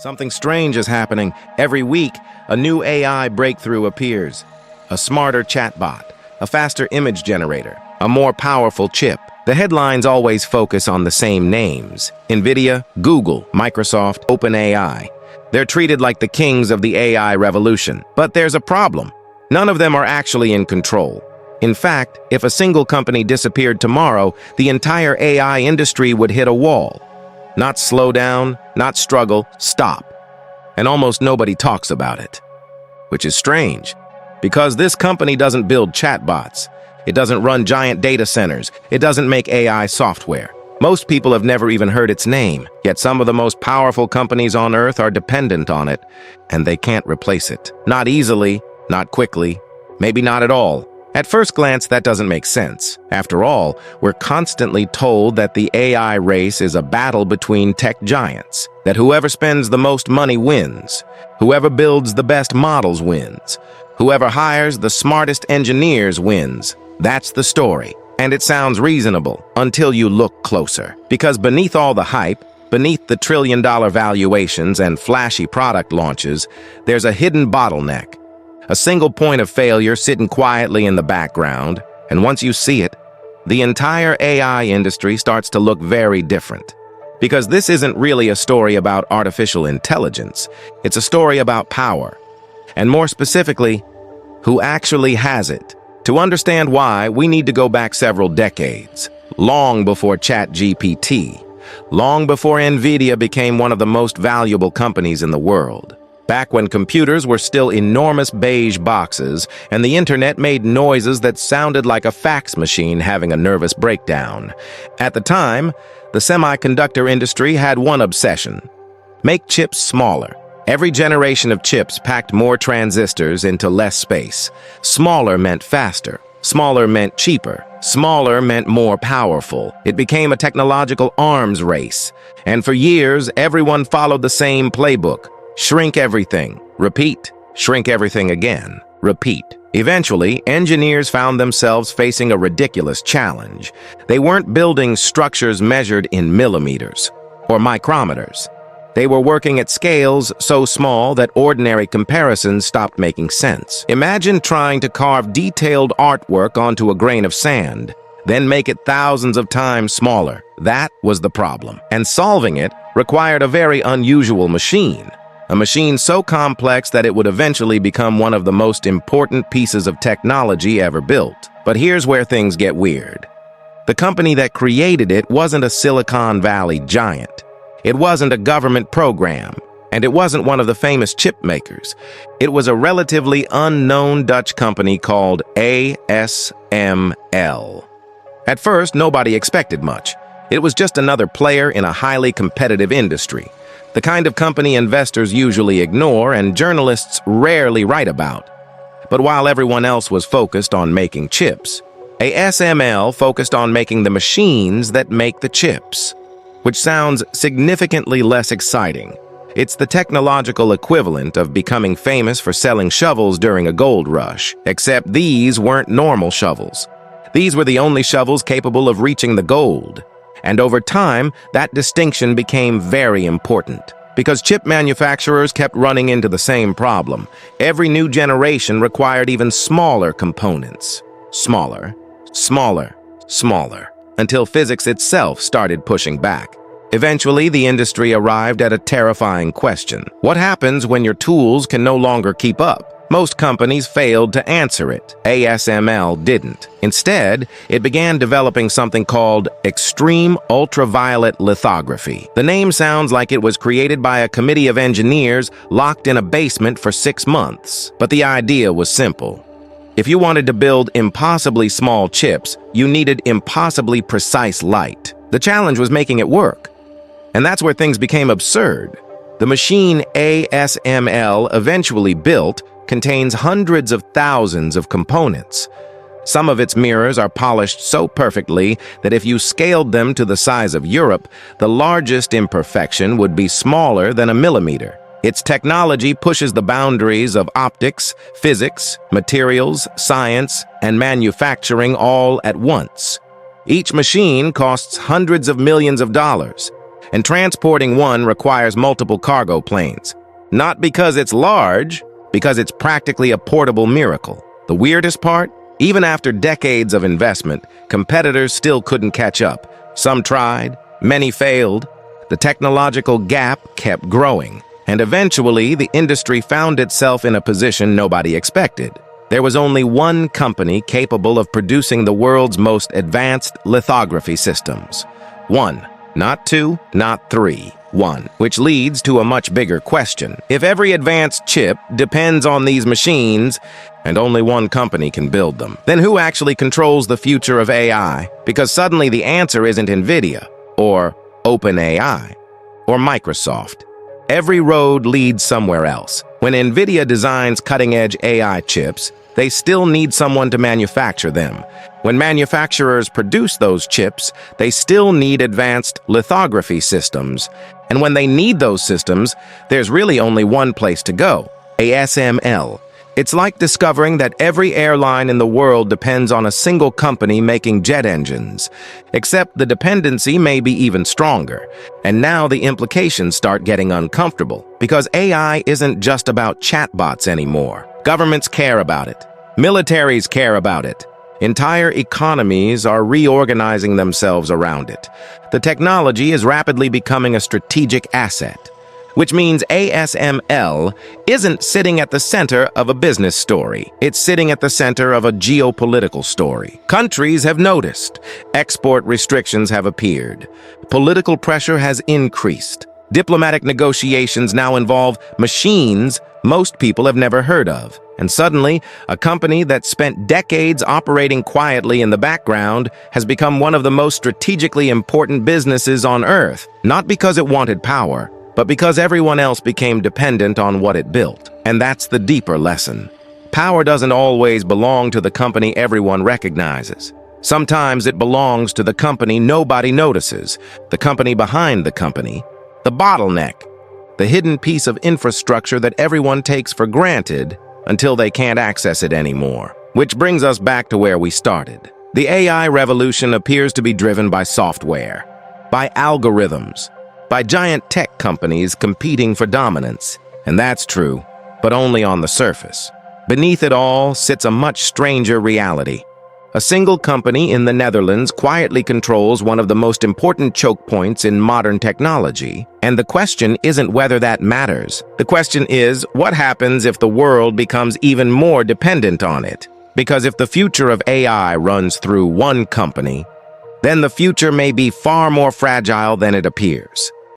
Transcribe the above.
Something strange is happening. Every week, a new AI breakthrough appears. A smarter chatbot, a faster image generator, a more powerful chip. The headlines always focus on the same names: Nvidia, Google, Microsoft, OpenAI. They're treated like the kings of the AI revolution. But there's a problem. None of them are actually in control. In fact, if a single company disappeared tomorrow, the entire AI industry would hit a wall. Not slow down, not struggle, stop. And almost nobody talks about it. Which is strange, because this company doesn't build chatbots. It doesn't run giant data centers. It doesn't make AI software. Most people have never even heard its name, yet some of the most powerful companies on Earth are dependent on it, and they can't replace it. Not easily, not quickly, maybe not at all. At first glance, that doesn't make sense. After all, we're constantly told that the AI race is a battle between tech giants, that whoever spends the most money wins, whoever builds the best models wins, whoever hires the smartest engineers wins. That's the story. And it sounds reasonable until you look closer. Because beneath all the hype, beneath the trillion-dollar valuations and flashy product launches, there's a hidden bottleneck. A single point of failure sitting quietly in the background, and once you see it, the entire AI industry starts to look very different. Because this isn't really a story about artificial intelligence, it's a story about power. And more specifically, who actually has it. To understand why, we need to go back several decades, long before ChatGPT, long before Nvidia became one of the most valuable companies in the world. Back when computers were still enormous beige boxes and the internet made noises that sounded like a fax machine having a nervous breakdown. At the time, the semiconductor industry had one obsession: make chips smaller. Every generation of chips packed more transistors into less space. Smaller meant faster. Smaller meant cheaper. Smaller meant more powerful. It became a technological arms race. And for years, everyone followed the same playbook. Shrink everything, repeat, shrink everything again, repeat. Eventually, engineers found themselves facing a ridiculous challenge. They weren't building structures measured in millimeters or micrometers. They were working at scales so small that ordinary comparisons stopped making sense. Imagine trying to carve detailed artwork onto a grain of sand, then make it thousands of times smaller. That was the problem. And solving it required a very unusual machine. A machine so complex that it would eventually become one of the most important pieces of technology ever built. But here's where things get weird. The company that created it wasn't a Silicon Valley giant. It wasn't a government program. And it wasn't one of the famous chip makers. It was a relatively unknown Dutch company called ASML. At first, nobody expected much. It was just another player in a highly competitive industry. The kind of company investors usually ignore and journalists rarely write about. But while everyone else was focused on making chips, ASML focused on making the machines that make the chips, which sounds significantly less exciting. It's the technological equivalent of becoming famous for selling shovels during a gold rush, except these weren't normal shovels. These were the only shovels capable of reaching the gold. And over time, that distinction became very important, because chip manufacturers kept running into the same problem. Every new generation required even smaller components. Smaller, smaller, smaller, until physics itself started pushing back. Eventually, the industry arrived at a terrifying question. What happens when your tools can no longer keep up? Most companies failed to answer it. ASML didn't. Instead, it began developing something called extreme ultraviolet lithography. The name sounds like it was created by a committee of engineers locked in a basement for 6 months. But the idea was simple. If you wanted to build impossibly small chips, you needed impossibly precise light. The challenge was making it work. And that's where things became absurd. The machine ASML eventually built contains hundreds of thousands of components. Some of its mirrors are polished so perfectly that if you scaled them to the size of Europe, the largest imperfection would be smaller than a millimeter. Its technology pushes the boundaries of optics, physics, materials, science, and manufacturing all at once. Each machine costs hundreds of millions of dollars. and transporting one requires multiple cargo planes. Not because it's large, because it's practically a portable miracle. The weirdest part? Even after decades of investment, competitors still couldn't catch up. Some tried, many failed. The technological gap kept growing, and eventually the industry found itself in a position nobody expected. There was only one company capable of producing the world's most advanced lithography systems. One, not two, not three. One, which leads to a much bigger question. If every advanced chip depends on these machines, and only one company can build them, then who actually controls the future of AI? Because suddenly the answer isn't Nvidia, or OpenAI, or Microsoft. Every road leads somewhere else. When Nvidia designs cutting-edge AI chips, they still need someone to manufacture them. When manufacturers produce those chips, they still need advanced lithography systems. And when they need those systems, there's really only one place to go: ASML. It's like discovering that every airline in the world depends on a single company making jet engines. Except the dependency may be even stronger. And now the implications start getting uncomfortable, because AI isn't just about chatbots anymore. Governments care about it. Militaries care about it. Entire economies are reorganizing themselves around it. The technology is rapidly becoming a strategic asset, which means ASML isn't sitting at the center of a business story. It's sitting at the center of a geopolitical story. Countries have noticed. Export restrictions have appeared. Political pressure has increased. Diplomatic negotiations now involve machines most people have never heard of. And suddenly, a company that spent decades operating quietly in the background has become one of the most strategically important businesses on Earth, not because it wanted power, but because everyone else became dependent on what it built. And that's the deeper lesson. Power doesn't always belong to the company everyone recognizes. Sometimes it belongs to the company nobody notices, the company behind the company, the bottleneck, the hidden piece of infrastructure that everyone takes for granted until they can't access it anymore. Which brings us back to where we started. The AI revolution appears to be driven by software, by algorithms, by giant tech companies competing for dominance. And that's true, but only on the surface. Beneath it all sits a much stranger reality. A single company in the Netherlands quietly controls one of the most important choke points in modern technology. And the question isn't whether that matters. The question is, what happens if the world becomes even more dependent on it? Because if the future of AI runs through one company, then the future may be far more fragile than it appears.